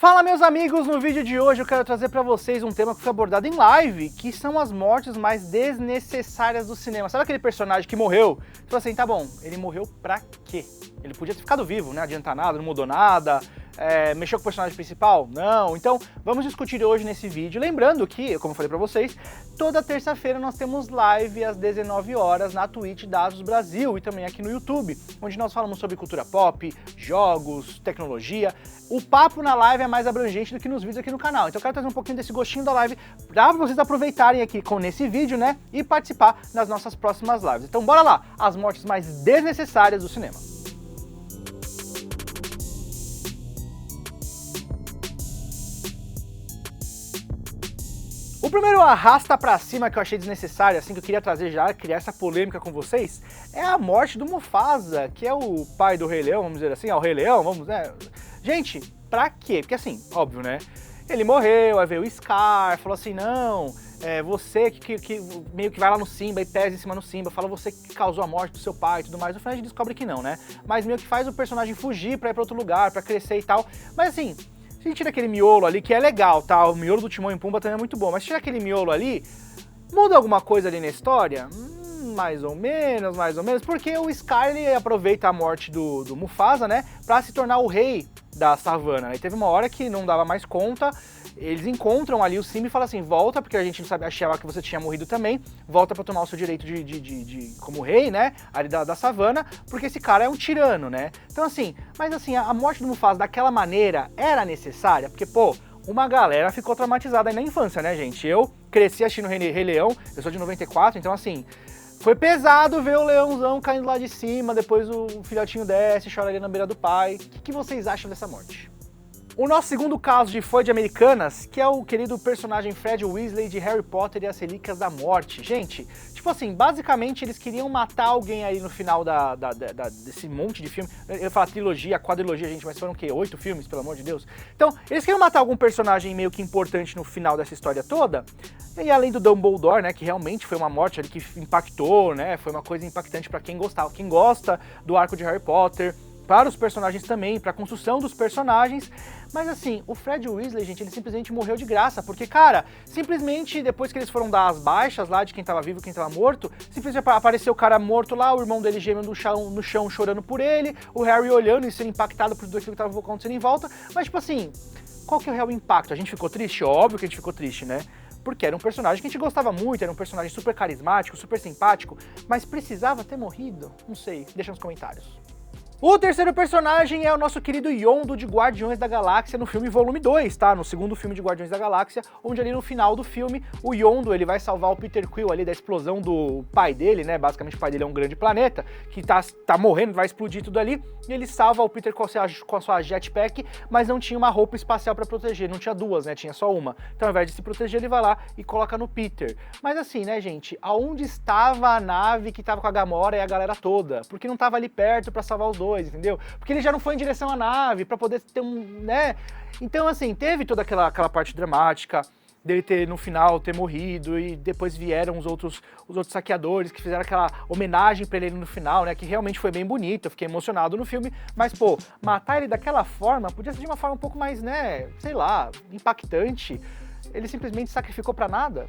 Fala, meus amigos, no vídeo de hoje eu quero trazer para vocês um tema que foi abordado em live, que são as mortes mais desnecessárias do cinema. Sabe aquele personagem que morreu? Você fala assim, tá bom, ele morreu pra quê? Ele podia ter ficado vivo, né? Não adianta nada, não mudou nada, mexeu com o personagem principal? Não. Então, vamos discutir hoje nesse vídeo. Lembrando que, como eu falei pra vocês, toda terça-feira nós temos live às 19 horas na Twitch da Asus Brasil e também aqui no YouTube, onde nós falamos sobre cultura pop, jogos, tecnologia. O papo na live é mais abrangente do que nos vídeos aqui no canal. Então eu quero trazer um pouquinho desse gostinho da live pra vocês aproveitarem aqui nesse vídeo, né? E participar nas nossas próximas lives. Então bora lá, as mortes mais desnecessárias do cinema. O primeiro arrasta pra cima que eu achei desnecessário, assim, que eu queria trazer já, criar essa polêmica com vocês, é a morte do Mufasa, que é o pai do Rei Leão, vamos dizer assim, o Rei Leão, vamos, né? Gente, pra quê? Porque assim, óbvio, né? Ele morreu, aí veio o Scar, falou assim, não, você que meio que vai lá no Simba e pesa em cima no Simba, fala você que causou a morte do seu pai e tudo mais. No final a gente descobre que não, né? Mas meio que faz o personagem fugir pra ir pra outro lugar, pra crescer e tal. Mas assim, se a gente tira aquele miolo ali, que é legal, tá? O miolo do Timão e Pumba também é muito bom, mas se tira aquele miolo ali, muda alguma coisa ali na história? Mais ou menos, porque o Scar, ele aproveita a morte do Mufasa, né, pra se tornar o rei da savana. E teve uma hora que não dava mais conta, eles encontram ali o Simba e falam assim, volta, porque a gente não sabe, achava que você tinha morrido também, volta pra tomar o seu direito de como rei, né, ali da savana, porque esse cara é um tirano, né. Então assim, mas assim, a morte do Mufasa daquela maneira era necessária, porque, pô, uma galera ficou traumatizada aí na infância, né, gente. Eu cresci assistindo Rei Leão, eu sou de 94, então assim, foi pesado ver o leãozão caindo lá de cima, depois o filhotinho desce, chora ali na beira do pai. O que vocês acham dessa morte? O nosso segundo caso de foi de Americanas, que é o querido personagem Fred Weasley de Harry Potter e as Relíquias da Morte. Gente, tipo assim, basicamente eles queriam matar alguém aí no final desse monte de filme. Eu ia falar trilogia, quadrilogia, gente, mas foram o quê? 8 filmes, pelo amor de Deus? Então, eles queriam matar algum personagem meio que importante no final dessa história toda. E além do Dumbledore, né, que realmente foi uma morte ali que impactou, né, foi uma coisa impactante pra quem gostava, quem gosta do arco de Harry Potter, para os personagens também, para a construção dos personagens, mas assim, o Fred Weasley, gente, ele simplesmente morreu de graça, porque, cara, simplesmente depois que eles foram dar as baixas lá de quem tava vivo e quem tava morto, simplesmente apareceu o cara morto lá, o irmão dele gêmeo no chão chorando por ele, o Harry olhando e sendo impactado por tudo aquilo que tava acontecendo em volta, mas tipo assim, qual que é o real impacto? A gente ficou triste? Óbvio que a gente ficou triste, né? Porque era um personagem que a gente gostava muito, era um personagem super carismático, super simpático, mas precisava ter morrido? Não sei, deixa nos comentários. O terceiro personagem é o nosso querido Yondo de Guardiões da Galáxia no filme Volume 2, tá? No segundo filme de Guardiões da Galáxia, onde ali no final do filme, o Yondo, ele vai salvar o Peter Quill ali da explosão do pai dele, né? Basicamente o pai dele é um grande planeta, que tá morrendo, vai explodir tudo ali, e ele salva o Peter com a sua jetpack, mas não tinha uma roupa espacial pra proteger, não tinha duas, né? Tinha só uma. Então ao invés de se proteger, ele vai lá e coloca no Peter. Mas assim, né, gente? Aonde estava a nave que tava com a Gamora e a galera toda? Porque não tava ali perto pra salvar os dois, entendeu? Porque ele já não foi em direção à nave pra poder ter né? Então assim, teve toda aquela parte dramática dele ter no final ter morrido e depois vieram os outros saqueadores que fizeram aquela homenagem pra ele no final, né? Que realmente foi bem bonito, eu fiquei emocionado no filme, mas pô, matar ele daquela forma podia ser de uma forma um pouco mais, né, sei lá, impactante. Ele simplesmente sacrificou pra nada?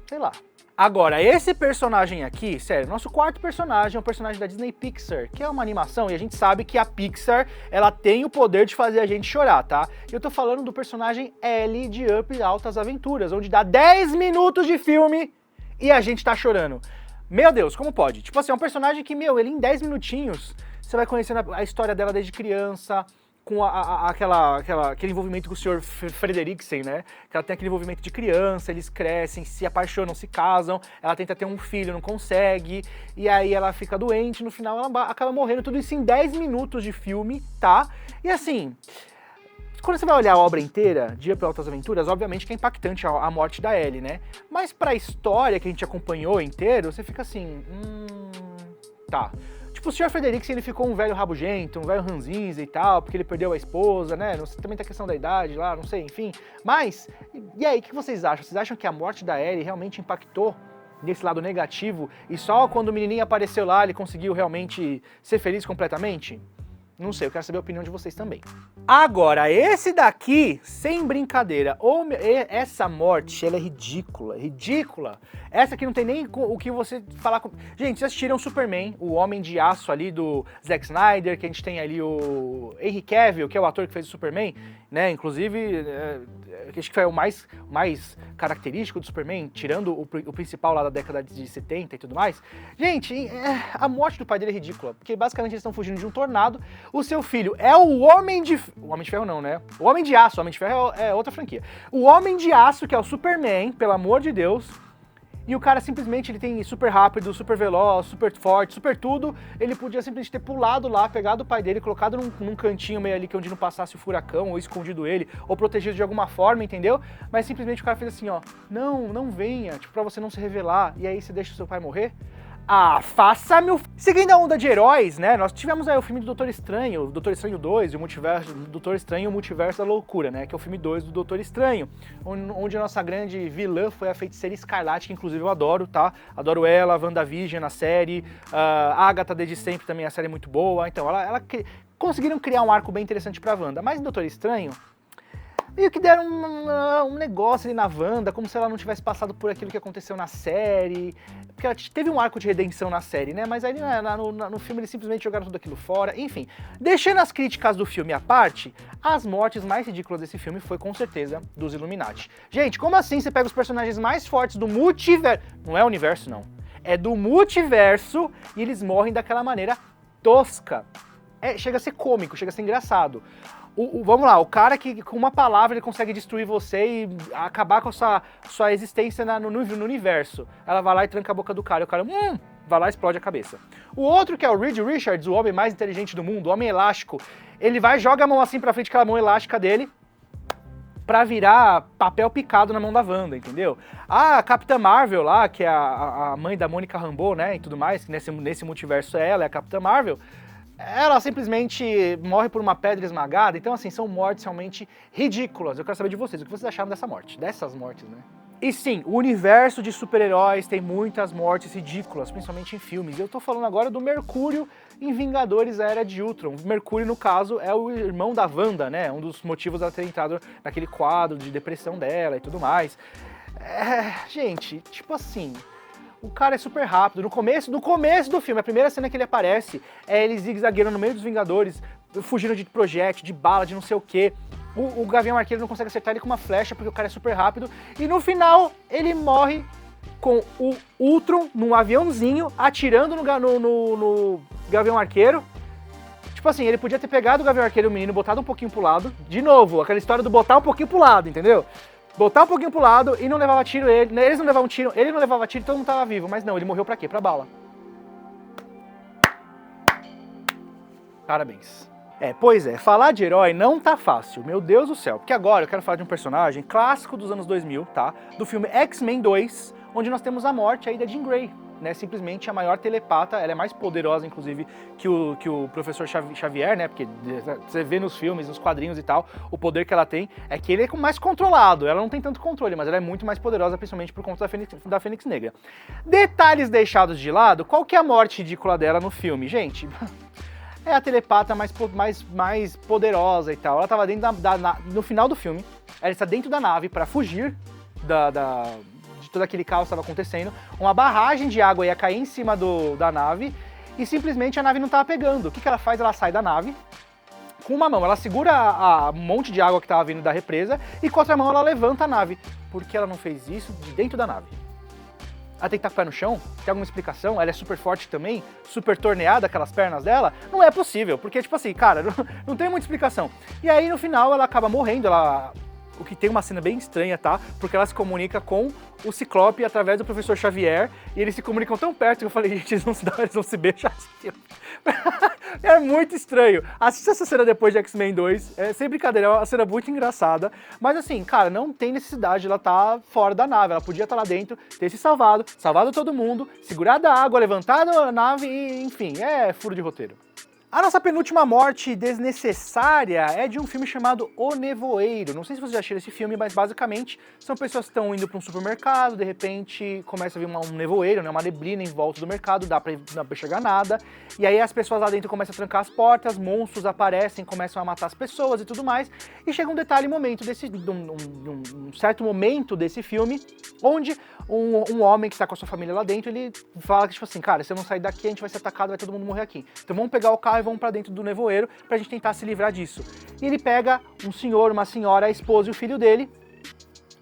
Sei lá. Agora, esse personagem aqui, sério, nosso quarto personagem é um personagem da Disney Pixar, que é uma animação, e a gente sabe que a Pixar, ela tem o poder de fazer a gente chorar, tá? Eu tô falando do personagem Ellie de Up Altas Aventuras, onde dá 10 minutos de filme e a gente tá chorando. Meu Deus, como pode? Tipo assim, é um personagem que, ele em 10 minutinhos, você vai conhecendo a história dela desde criança, com aquele envolvimento com o Sr. Frederiksen, né? Que ela tem aquele envolvimento de criança, eles crescem, se apaixonam, se casam, ela tenta ter um filho, não consegue, e aí ela fica doente, no final ela acaba morrendo, tudo isso em 10 minutos de filme, tá? E assim, quando você vai olhar a obra inteira, Dia para Altas Aventuras, obviamente que é impactante a morte da Ellie, né? Mas pra história que a gente acompanhou inteiro, você fica assim, tá. Tipo, o Sr. Frederiksen, ele ficou um velho rabugento, um velho ranzinza e tal, porque ele perdeu a esposa, né? Não sei, também tem a questão da idade lá, não sei, enfim. Mas, e aí, o que vocês acham? Vocês acham que a morte da Ellie realmente impactou nesse lado negativo e só quando o menininho apareceu lá ele conseguiu realmente ser feliz completamente? Não sei, eu quero saber a opinião de vocês também. Agora, esse daqui, sem brincadeira, essa morte, ela é ridícula, ridícula. Essa aqui não tem nem o que você falar com... Gente, vocês assistiram Superman, o Homem de Aço ali do Zack Snyder, que a gente tem ali o Henry Cavill, que é o ator que fez o Superman, né? Inclusive, acho que foi o mais característico do Superman, tirando o principal lá da década de 70 e tudo mais. Gente, a morte do pai dele é ridícula, porque basicamente eles estão fugindo de um tornado. O seu filho é o Homem de... O Homem de Ferro não, né? O Homem de Aço. O Homem de Ferro é outra franquia. O Homem de Aço, que é o Superman, pelo amor de Deus. E o cara simplesmente, ele tem super rápido, super veloz, super forte, super tudo. Ele podia simplesmente ter pulado lá, pegado o pai dele, colocado num cantinho meio ali que onde não passasse o furacão, ou escondido ele, ou protegido de alguma forma, entendeu? Mas simplesmente o cara fez assim, ó, não venha, tipo, pra você não se revelar, e aí você deixa o seu pai morrer? Ah, faça-me o... Seguindo a onda de heróis, né, nós tivemos aí o filme do Doutor Estranho 2 e o multiverso, Doutor Estranho e o Multiverso da Loucura, né, que é o filme 2 do Doutor Estranho, onde a nossa grande vilã foi a Feiticeira Escarlate, que inclusive eu adoro, tá? Adoro ela, WandaVision na série, a Agatha desde sempre também, a série é muito boa, então conseguiram criar um arco bem interessante pra Wanda, mas em Doutor Estranho... meio que deram um negócio ali na Wanda, como se ela não tivesse passado por aquilo que aconteceu na série. Porque ela teve um arco de redenção na série, né? Mas aí no filme eles simplesmente jogaram tudo aquilo fora. Enfim, deixando as críticas do filme à parte, as mortes mais ridículas desse filme foi com certeza dos Illuminati. Gente, como assim você pega os personagens mais fortes do multiverso? Não é universo, não. É do multiverso e eles morrem daquela maneira tosca. Chega a ser cômico, chega a ser engraçado. Vamos lá, o cara que com uma palavra ele consegue destruir você e acabar com a sua existência no universo. Ela vai lá e tranca a boca do cara e o cara vai lá e explode a cabeça. O outro, que é o Reed Richards, o homem mais inteligente do mundo, o homem elástico, ele vai e joga a mão assim pra frente, aquela mão elástica dele, pra virar papel picado na mão da Wanda, entendeu? A Capitã Marvel lá, que é a mãe da Mônica Rambeau, né, e tudo mais, que nesse multiverso é a Capitã Marvel, ela simplesmente morre por uma pedra esmagada. Então, assim, são mortes realmente ridículas. Eu quero saber de vocês, o que vocês acharam dessa morte? Dessas mortes, né? E sim, o universo de super-heróis tem muitas mortes ridículas, principalmente em filmes. Eu tô falando agora do Mercúrio em Vingadores: A Era de Ultron. Mercúrio, no caso, é o irmão da Wanda, né? Um dos motivos dela ter entrado naquele quadro de depressão dela e tudo mais. Gente, tipo assim... O cara é super rápido. No começo do filme, a primeira cena que ele aparece é ele zigue-zagueando no meio dos Vingadores, fugindo de projétil, de bala, de não sei o quê. O Gavião Arqueiro não consegue acertar ele com uma flecha porque o cara é super rápido. E no final, ele morre com o Ultron num aviãozinho, atirando no Gavião Arqueiro. Tipo assim, ele podia ter pegado o Gavião Arqueiro e o menino, botado um pouquinho pro lado. De novo, aquela história do botar um pouquinho pro lado, entendeu? Botar um pouquinho pro lado e não levava tiro eles não levavam tiro, ele não levava tiro, todo mundo tava vivo, mas não, ele morreu pra quê? Pra bala. Parabéns. Pois é, falar de herói não tá fácil, meu Deus do céu, porque agora eu quero falar de um personagem clássico dos anos 2000, tá? Do filme X-Men 2, onde nós temos a morte aí da Jean Grey, né? Simplesmente a maior telepata, ela é mais poderosa, inclusive, que o professor Xavier, né? Porque você vê nos filmes, nos quadrinhos e tal, o poder que ela tem é que ele é mais controlado, ela não tem tanto controle, mas ela é muito mais poderosa, principalmente por conta da Fênix Negra. Detalhes deixados de lado, qual que é a morte ridícula dela no filme, gente? É a telepata mais poderosa e tal. Ela tava dentro no final do filme, ela está dentro da nave para fugir de todo aquele caos que estava acontecendo. Uma barragem de água ia cair em cima da nave e simplesmente a nave não estava pegando. O que ela faz? Ela sai da nave com uma mão, ela segura a monte de água que estava vindo da represa e com a outra mão ela levanta a nave. Por que ela não fez isso de dentro da nave? Ela tem que estar com o pé no chão? Tem alguma explicação? Ela é super forte também? Super torneada, aquelas pernas dela? Não é possível, porque, tipo assim, cara, não tem muita explicação. E aí, no final, ela acaba morrendo, o que tem uma cena bem estranha, tá? Porque ela se comunica com o Ciclope através do professor Xavier, e eles se comunicam tão perto que eu falei, gente, eles vão se beijar assim. É muito estranho. Assista essa cena depois de X-Men 2, sem brincadeira, é uma cena muito engraçada, mas assim, cara, não tem necessidade de ela estar fora da nave, ela podia estar lá dentro, ter se salvado todo mundo, segurado a água, levantado a nave e, enfim, é furo de roteiro. A nossa penúltima morte desnecessária é de um filme chamado O Nevoeiro. Não sei se vocês já assistiram esse filme, mas basicamente são pessoas que estão indo para um supermercado, de repente começa a vir um nevoeiro, né, uma neblina em volta do mercado, não dá pra enxergar nada, e aí as pessoas lá dentro começam a trancar as portas, monstros aparecem, começam a matar as pessoas e tudo mais, e chega um detalhe, um certo momento desse filme, onde um homem que está com a sua família lá dentro, ele fala que, tipo assim, cara, se eu não sair daqui, a gente vai ser atacado, vai todo mundo morrer aqui. Então vamos pegar o carro e vamos pra dentro do nevoeiro pra gente tentar se livrar disso. E ele pega um senhor, uma senhora, a esposa e o filho dele,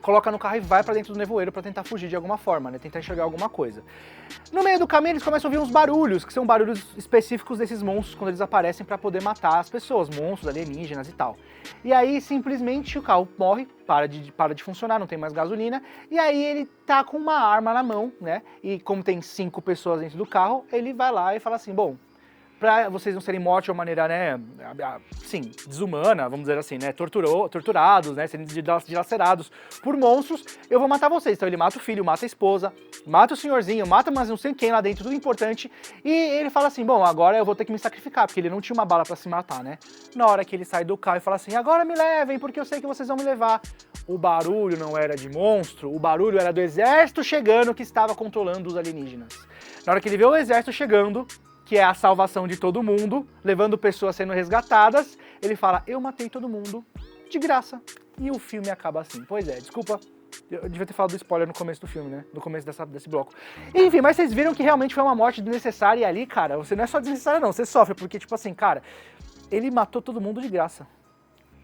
coloca no carro e vai pra dentro do nevoeiro pra tentar fugir de alguma forma, né? Tentar enxergar alguma coisa. No meio do caminho eles começam a ouvir uns barulhos, que são barulhos específicos desses monstros quando eles aparecem pra poder matar as pessoas, monstros, alienígenas e tal. E aí simplesmente o carro morre, para de funcionar, não tem mais gasolina, e aí ele tá com uma arma na mão, né? E como tem 5 pessoas dentro do carro, ele vai lá e fala assim, bom, pra vocês não serem mortos de uma maneira, né, assim, desumana, vamos dizer assim, né, torturados, né, serem dilacerados por monstros, eu vou matar vocês. Então ele mata o filho, mata a esposa, mata o senhorzinho, mata mais não sei quem lá dentro, tudo importante, e ele fala assim, bom, agora eu vou ter que me sacrificar, porque ele não tinha uma bala pra se matar, né. Na hora que ele sai do carro e fala assim, agora me levem, porque eu sei que vocês vão me levar. O barulho não era de monstro, o barulho era do exército chegando que estava controlando os alienígenas. Na hora que ele vê o exército chegando, que é a salvação de todo mundo, levando pessoas sendo resgatadas, ele fala, eu matei todo mundo de graça. E o filme acaba assim. Pois é, desculpa, eu devia ter falado do spoiler no começo do filme, né? No começo desse bloco. Enfim, mas vocês viram que realmente foi uma morte desnecessária e ali, cara, você não é só desnecessária não, você sofre, porque tipo assim, cara, ele matou todo mundo de graça.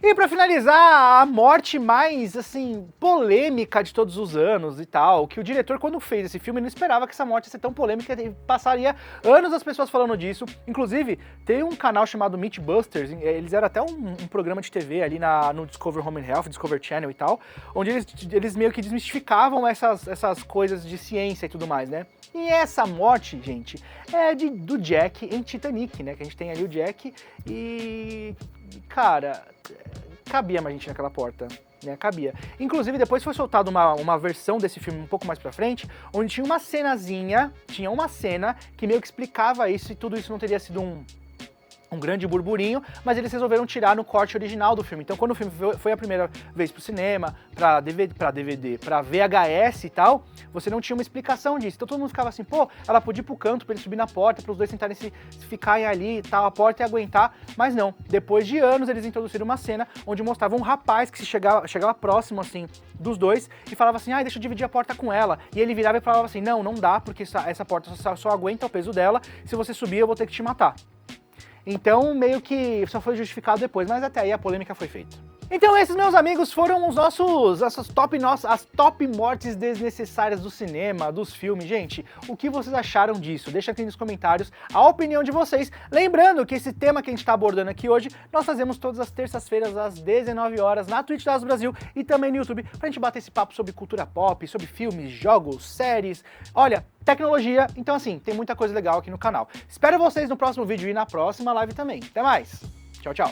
E pra finalizar, a morte mais, assim, polêmica de todos os anos e tal, que o diretor, quando fez esse filme, não esperava que essa morte ia ser tão polêmica, e passaria anos as pessoas falando disso. Inclusive, tem um canal chamado Mythbusters, eles eram até um programa de TV ali no Discover Home and Health, Discover Channel e tal, onde eles meio que desmistificavam essas coisas de ciência e tudo mais, né? E essa morte, gente, é do Jack em Titanic, né? Que a gente tem ali o Jack e... cara, cabia mais gente naquela porta, né? Cabia. Inclusive, depois foi soltada uma versão desse filme um pouco mais pra frente, onde tinha uma cena que meio que explicava isso e tudo isso não teria sido um grande burburinho, mas eles resolveram tirar no corte original do filme. Então, quando o filme foi a primeira vez pro cinema, pra DVD, pra VHS e tal, você não tinha uma explicação disso. Então todo mundo ficava assim, pô, ela podia ir pro canto pra ele subir na porta, pros dois tentarem se ficarem ali e tal, a porta e aguentar, mas não. Depois de anos, eles introduziram uma cena onde mostravam um rapaz que chegava próximo, assim, dos dois e falava assim, deixa eu dividir a porta com ela. E ele virava e falava assim, não dá, porque essa porta só aguenta o peso dela, se você subir eu vou ter que te matar. Então, meio que só foi justificado depois, mas até aí a polêmica foi feita. Então esses, meus amigos, foram as top mortes desnecessárias do cinema, dos filmes. Gente, o que vocês acharam disso? Deixa aqui nos comentários a opinião de vocês. Lembrando que esse tema que a gente está abordando aqui hoje, nós fazemos todas as terças-feiras às 19 horas na Twitch das Brasil e também no YouTube, pra gente bater esse papo sobre cultura pop, sobre filmes, jogos, séries, olha, tecnologia. Então assim, tem muita coisa legal aqui no canal. Espero vocês no próximo vídeo e na próxima live também. Até mais! Tchau, tchau!